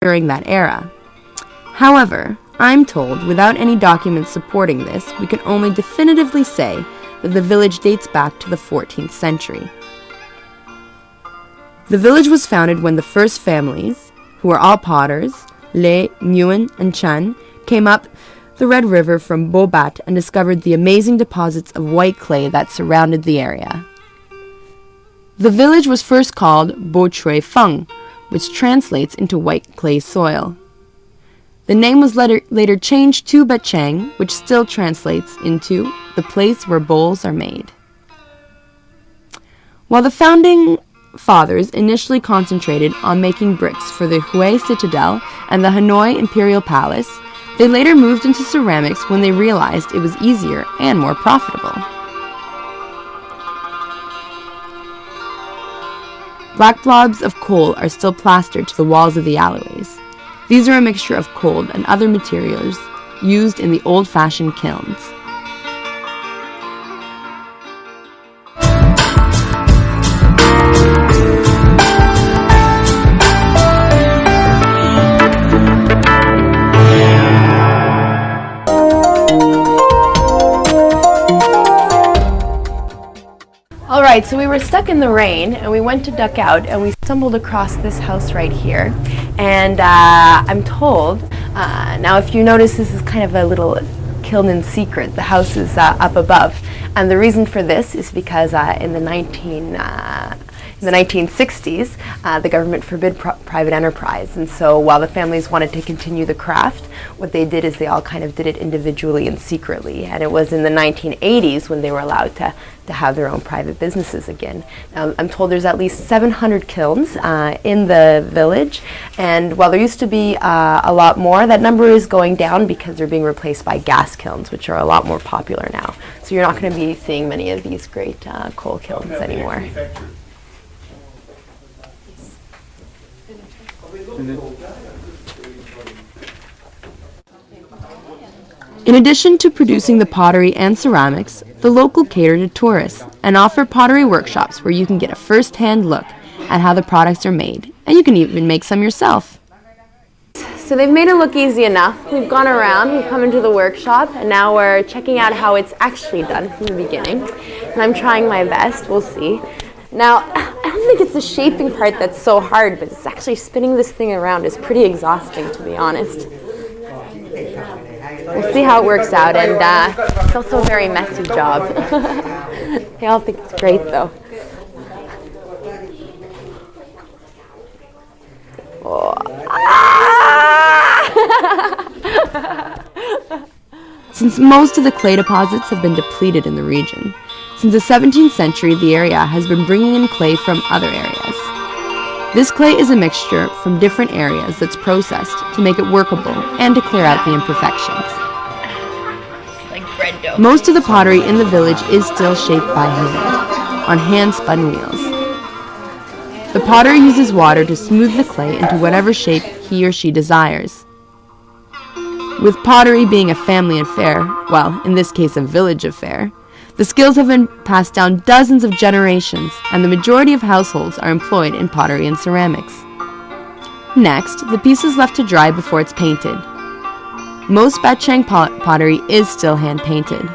during that era. However, I'm told, without any documents supporting this, we can only definitively say that the village dates back to the 14th century. The village was founded when the first families, who were all potters, Le, Nguyen, and Trang, came up the Red River from Bobat and discovered the amazing deposits of white clay that surrounded the area. The village was first called Bo True Phung, which translates into white clay soil. The name was later changed to Trang, which still translates into the place where bowls are made. While the founding fathers initially concentrated on making bricks for the Hue Citadel and the Hanoi Imperial Palace, they later moved into ceramics when they realized it was easier and more profitable. Black blobs of coal are still plastered to the walls of the alleyways. These are a mixture of coal and other materials used in the old-fashioned kilns. Alright, so we were stuck in the rain and we went to duck out and we stumbled across this house right here. And I'm told, now if you notice, this is kind of a little kiln in secret. The house is up above. And the reason for this is because in the 1960s, the government forbid private enterprise. And so while the families wanted to continue the craft, what they did is they all kind of did it individually and secretly. And it was in the 1980s when they were allowed to have their own private businesses again. I'm told there's at least 700 kilns in the village. And while there used to be a lot more, that number is going down because they're being replaced by gas kilns, which are a lot more popular now. So you're not going to be seeing many of these great coal kilns anymore. In addition to producing the pottery and ceramics, the local cater to tourists and offer pottery workshops where you can get a first-hand look at how the products are made, and you can even make some yourself. So they've made it look easy enough. We've gone around, we've come into the workshop, and now we're checking out how it's actually done from the beginning. And I'm trying my best, we'll see. Now, I don't think it's the shaping part that's so hard, but it's actually spinning this thing around is pretty exhausting, to be honest. We'll see how it works out, and it's also a very messy job. They all think it's great, though. Oh. Since most of the clay deposits have been depleted in the region, since the 17th century, the area has been bringing in clay from other areas. This clay is a mixture from different areas that's processed to make it workable and to clear out the imperfections. Like bread dough. Most of the pottery in the village is still shaped by hand, on hand-spun wheels. The potter uses water to smooth the clay into whatever shape he or she desires. With pottery being a family affair, well, in this case a village affair, the skills have been passed down dozens of generations, and the majority of households are employed in pottery and ceramics. Next, the piece is left to dry before it's painted. Most Trang pottery is still hand-painted.